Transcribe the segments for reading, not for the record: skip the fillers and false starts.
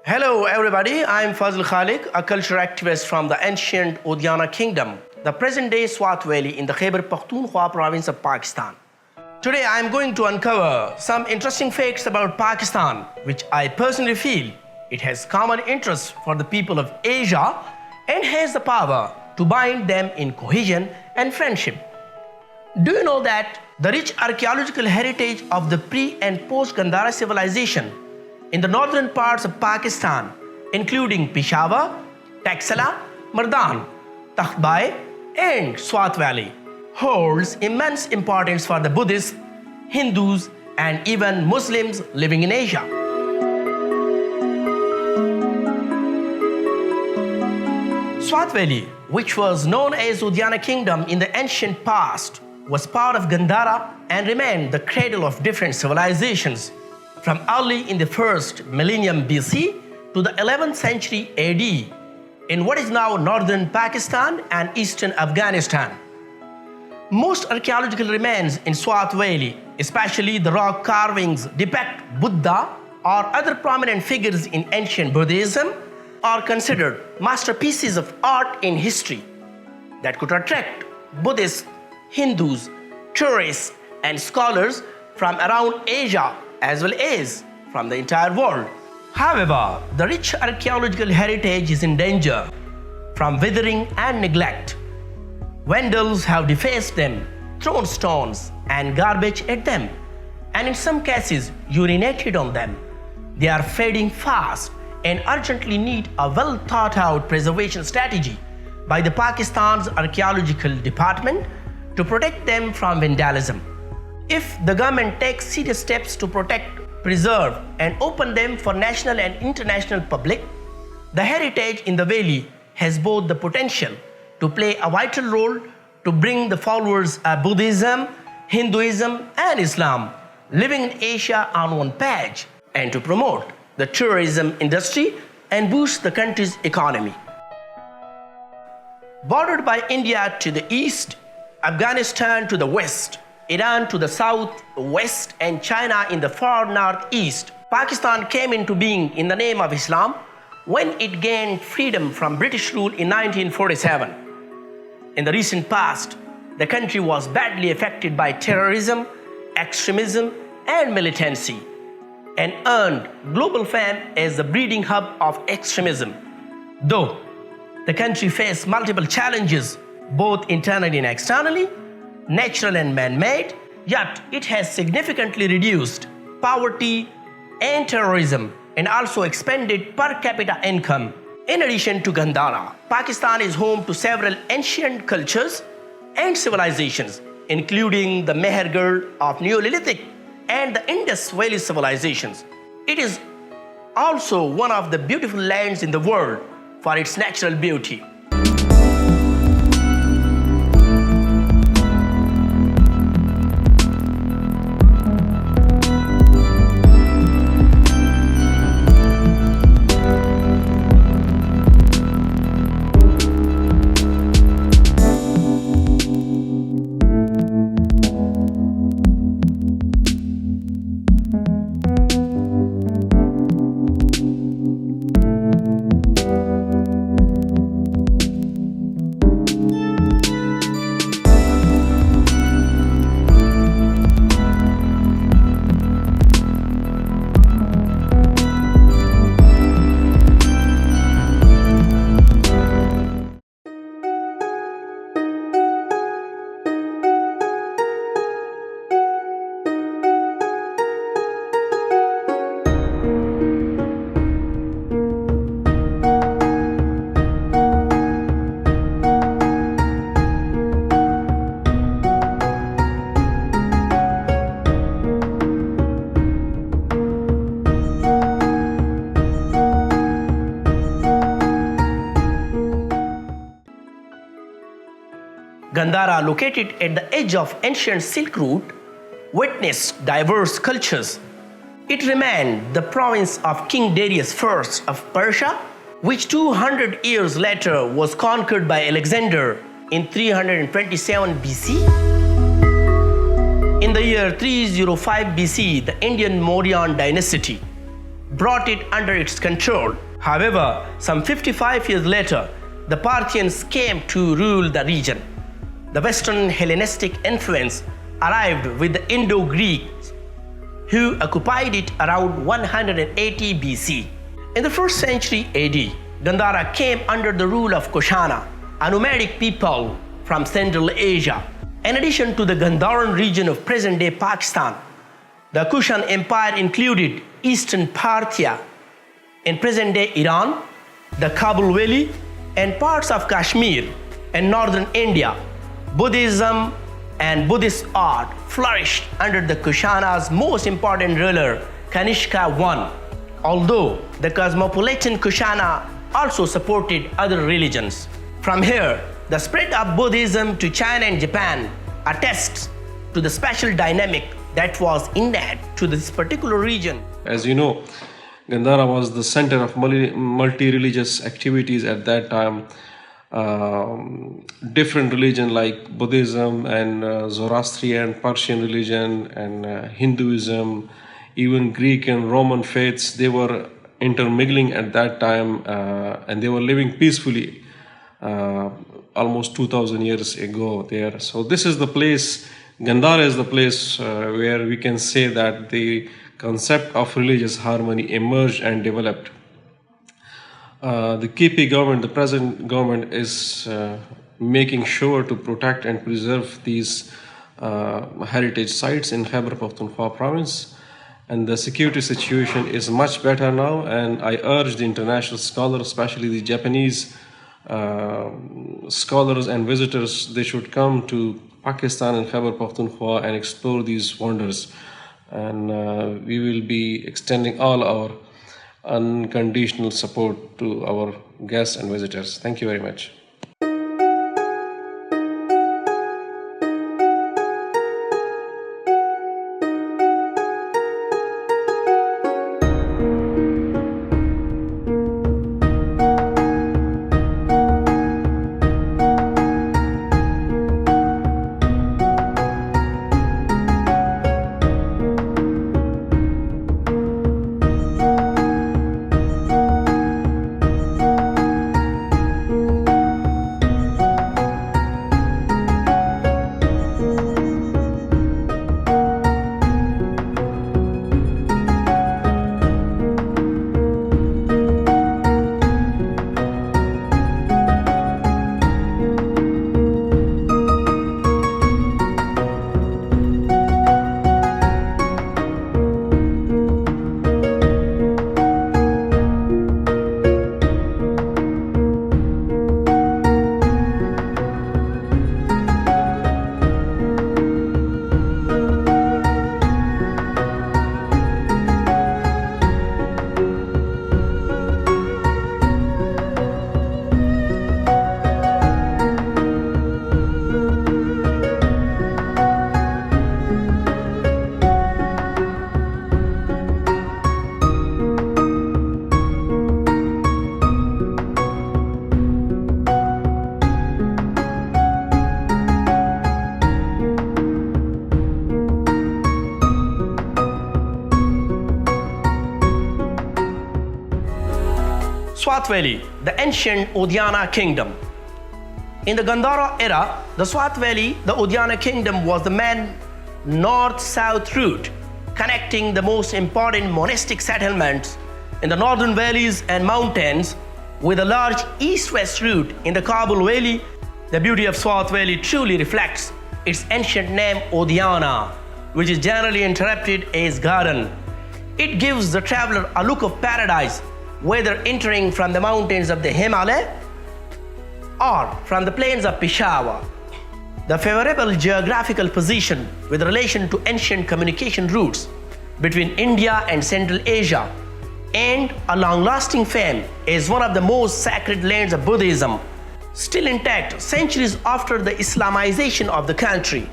Hello everybody, I am Fazl Khalik, a cultural activist from the ancient Udyana Kingdom, the present-day Swat Valley in the Khyber Pakhtunkhwa province of Pakistan. Today I am going to uncover some interesting facts about Pakistan, which I personally feel it has common interests for the people of Asia and has the power to bind them in cohesion and friendship. Do you know that the rich archaeological heritage of the pre- and post-Gandhara civilization in the northern parts of Pakistan, including Peshawar, Taxila, Mardan, Takhbai, and Swat Valley, holds immense importance for the Buddhists, Hindus, and even Muslims living in Asia. Swat Valley, which was known as Udyana Kingdom in the ancient past, was part of Gandhara and remained the cradle of different civilizations from early in the first millennium BC to the 11th century AD in what is now northern Pakistan and eastern Afghanistan. Most archaeological remains in Swat Valley, especially the rock carvings, depict Buddha or other prominent figures in ancient Buddhism, are considered masterpieces of art in history that could attract Buddhists, Hindus, tourists, and scholars from around Asia as well as from the entire world. However, the rich archaeological heritage is in danger from withering and neglect. Vandals have defaced them, thrown stones and garbage at them, and in some cases urinated on them. They are fading fast and urgently need a well thought out preservation strategy by the Pakistan's archaeological department to protect them from vandalism. If the government takes serious steps to protect, preserve, and open them for national and international public, the heritage in the valley has both the potential to play a vital role to bring the followers of Buddhism, Hinduism, and Islam living in Asia on one page, and to promote the tourism industry and boost the country's economy. Bordered by India to the east, Afghanistan to the west, Iran to the southwest, and China in the far northeast, Pakistan came into being in the name of Islam when it gained freedom from British rule in 1947. In the recent past, the country was badly affected by terrorism, extremism, and militancy, and earned global fame as the breeding hub of extremism. Though the country faced multiple challenges, both internally and externally, natural and man-made, yet it has significantly reduced poverty and terrorism and also expanded per capita income. In addition to Gandhara, Pakistan is home to several ancient cultures and civilizations, including the Mehergarh of Neolithic and the Indus Valley civilizations. It is also one of the beautiful lands in the world for its natural beauty. Gandhara, located at the edge of ancient Silk Route, witnessed diverse cultures. It remained the province of King Darius I of Persia, which 200 years later was conquered by Alexander in 327 BC. In the year 305 BC, the Indian Mauryan dynasty brought it under its control. However, some 55 years later, the Parthians came to rule the region. The Western Hellenistic influence arrived with the Indo-Greeks, who occupied it around 180 BC. In the 1st century AD, Gandhara came under the rule of Kushana, a nomadic people from Central Asia. In addition to the Gandharan region of present-day Pakistan, the Kushan Empire included Eastern Parthia in present-day Iran, the Kabul Valley, and parts of Kashmir and northern India. Buddhism and Buddhist art flourished under the Kushana's most important ruler, Kanishka I, although the cosmopolitan Kushana also supported other religions. From here, the spread of Buddhism to China and Japan attests to the special dynamic that was innate to this particular region. As you know, Gandhara was the center of multi-religious activities at that time. Different religions like Buddhism and Zoroastrian, Persian religion and Hinduism, even Greek and Roman faiths, they were intermingling at that time and they were living peacefully almost 2000 years ago there. So this is the place, Gandhara is the place where we can say that the concept of religious harmony emerged and developed. The KP government, the present government, is making sure to protect and preserve these heritage sites in Khyber Pakhtunkhwa province. And the security situation is much better now, and I urge the international scholars, especially the Japanese scholars and visitors, they should come to Pakistan and Khyber Pakhtunkhwa and explore these wonders. And we will be extending all our unconditional support to our guests and visitors. Thank you very much. Swat Valley, the ancient Udyana kingdom. In the Gandhara era, the Swat Valley, the Udyana kingdom, was the main north-south route connecting the most important monastic settlements in the northern valleys and mountains with a large east-west route in the Kabul Valley. The beauty of Swat Valley truly reflects its ancient name Udyana, which is generally interpreted as garden. It gives the traveler a look of paradise, whether entering from the mountains of the Himalaya or from the plains of Peshawar. The favorable geographical position with relation to ancient communication routes between India and Central Asia and a long-lasting fame as one of the most sacred lands of Buddhism, still intact centuries after the Islamization of the country,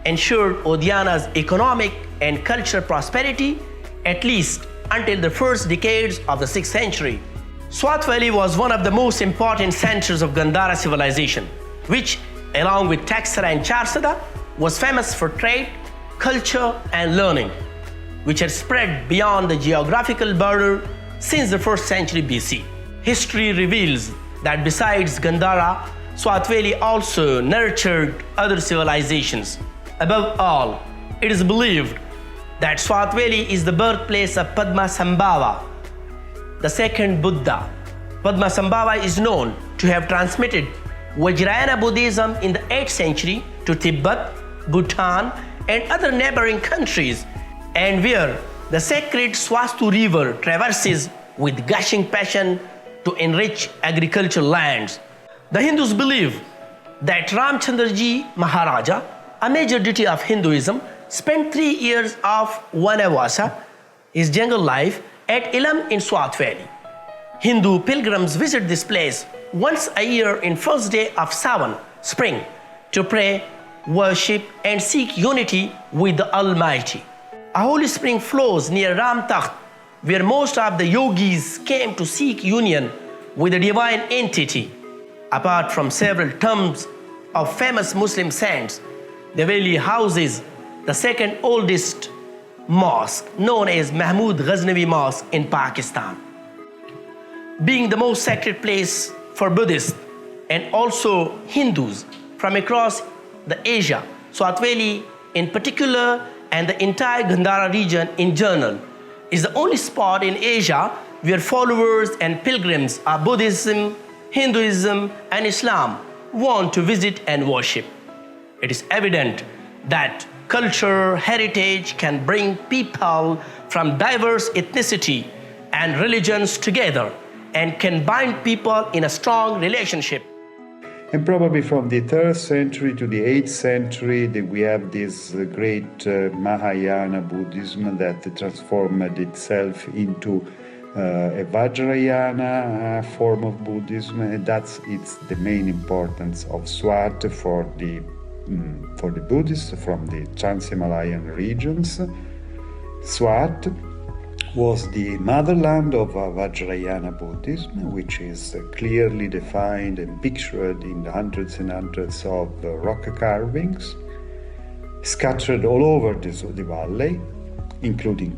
ensured Udyana's economic and cultural prosperity at least until the first decades of the 6th century. Swat Valley was one of the most important centers of Gandhara civilization, which, along with Taxara and Charsada, was famous for trade, culture, and learning. which had spread beyond the geographical border since the 1st century BC. History reveals that besides Gandhara, Swat Valley also nurtured other civilizations. Above all, it is believed that Swat Valley is the birthplace of Padmasambhava, the second Buddha. Padmasambhava is known to have transmitted Vajrayana Buddhism in the 8th century to Tibet, Bhutan, and other neighboring countries, and where the sacred Swastu River traverses with gushing passion to enrich agricultural lands. The Hindus believe that Ramchandraji Maharaja, a major deity of Hinduism, spent 3 years of Vanavasa, his jungle life, at Ilam in Swat Valley. Hindu pilgrims visit this place once a year in first day of Sawan, spring, to pray, worship, and seek unity with the Almighty. A holy spring flows near Ram Takht, where most of the yogis came to seek union with the divine entity. Apart from several tombs of famous Muslim saints, the valley houses the second oldest mosque, known as Mahmud Ghaznavi Mosque in Pakistan. Being the most sacred place for Buddhists and also Hindus from across the Asia, Swat Valley in particular and the entire Gandhara region in general is the only spot in Asia where followers and pilgrims of Buddhism, Hinduism, and Islam want to visit and worship. It is evident that culture, heritage can bring people from diverse ethnicity and religions together and can bind people in a strong relationship. And probably from the 3rd century to the 8th century, we have this great Mahayana Buddhism that transformed itself into a Vajrayana form of Buddhism, and it's the main importance of Swat for the Buddhists from the Trans-Himalayan regions. Swat was the motherland of Vajrayana Buddhism, which is clearly defined and pictured in the hundreds and hundreds of rock carvings scattered all over the valley, including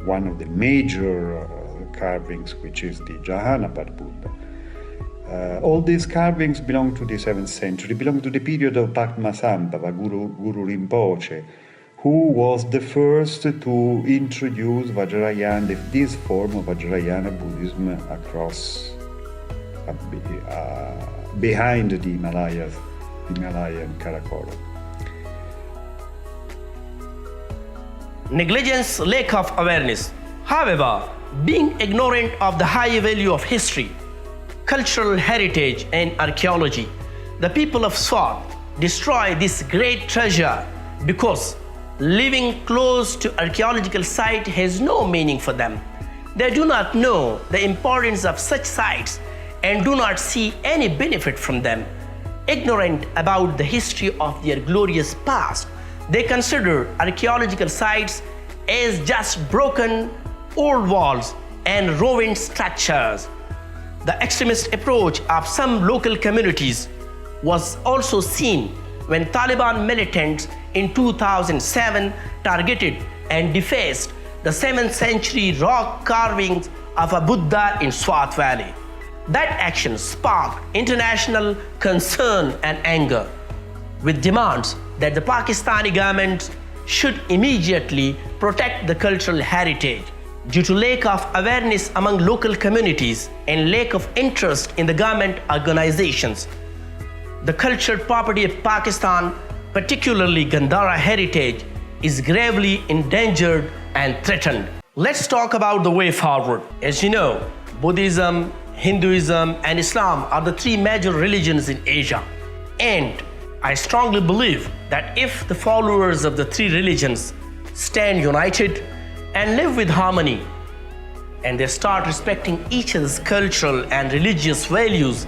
one of the major carvings, which is the Jahanabad Buddha. All these carvings belong to the 7th century, belong to the period of Padmasambhava, Guru Rinpoche, who was the first to introduce Vajrayana, this form of Vajrayana Buddhism across, behind the Himalayan Karakoram. Negligence, lack of awareness. However, being ignorant of the high value of history, cultural heritage, and archaeology, the people of Swat destroy this great treasure because living close to archaeological site has no meaning for them. They do not know the importance of such sites and do not see any benefit from them. Ignorant about the history of their glorious past, they consider archaeological sites as just broken old walls and ruined structures. The extremist approach of some local communities was also seen when Taliban militants in 2007 targeted and defaced the 7th century rock carvings of a Buddha in Swat Valley. That action sparked international concern and anger, with demands that the Pakistani government should immediately protect the cultural heritage. Due to lack of awareness among local communities and lack of interest in the government organizations, the cultural property of Pakistan, particularly Gandhara heritage, is gravely endangered and threatened. Let's talk about the way forward. As you know, Buddhism, Hinduism, and Islam are the 3 major religions in Asia. And I strongly believe that if the followers of the 3 religions stand united and live with harmony, and they start respecting each other's cultural and religious values,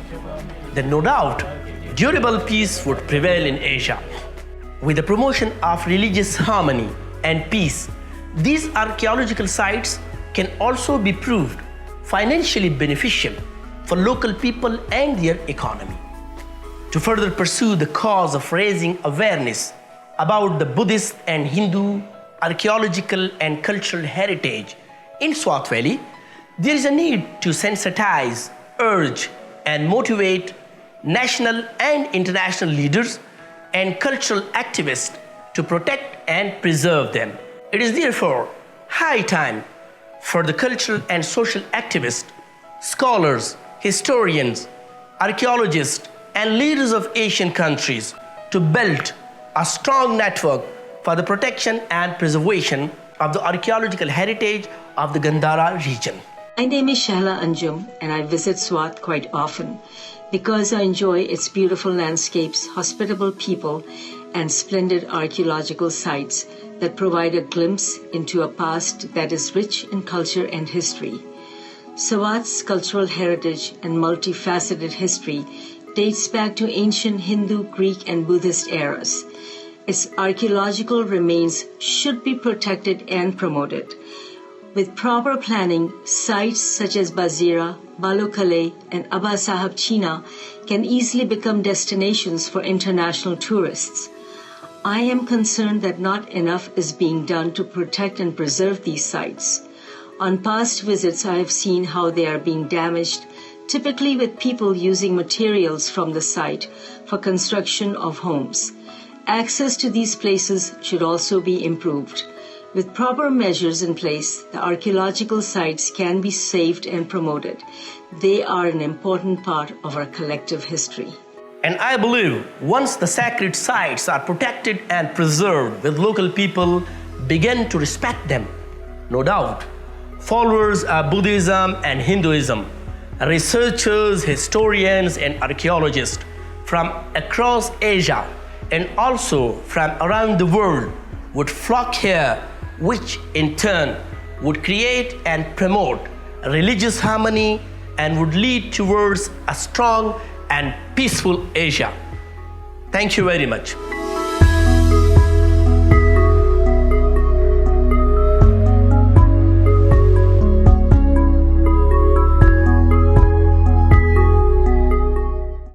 then no doubt durable peace would prevail in Asia. With the promotion of religious harmony and peace, these archaeological sites can also be proved financially beneficial for local people and their economy. To further pursue the cause of raising awareness about the Buddhist and Hindu archaeological and cultural heritage in Swat Valley, there is a need to sensitize, urge, and motivate national and international leaders and cultural activists to protect and preserve them. It is therefore high time for the cultural and social activists, scholars, historians, archaeologists, and leaders of Asian countries to build a strong network for the protection and preservation of the archaeological heritage of the Gandhara region. My name is Shahla Anjum, and I visit Swat quite often because I enjoy its beautiful landscapes, hospitable people, and splendid archaeological sites that provide a glimpse into a past that is rich in culture and history. Swat's cultural heritage and multifaceted history dates back to ancient Hindu, Greek, and Buddhist eras. Its archaeological remains should be protected and promoted. With proper planning, sites such as Bazira, Balokale, and Abba Sahab China can easily become destinations for international tourists. I am concerned that not enough is being done to protect and preserve these sites. On past visits, I have seen how they are being damaged, typically with people using materials from the site for construction of homes. Access to these places should also be improved. With proper measures in place, the archaeological sites can be saved and promoted. They are an important part of our collective history. And I believe once the sacred sites are protected and preserved with local people begin to respect them, no doubt, followers of Buddhism and Hinduism, researchers, historians, and archaeologists from across Asia and also from around the world would flock here, which in turn would create and promote religious harmony and would lead towards a strong and peaceful Asia. Thank you very much.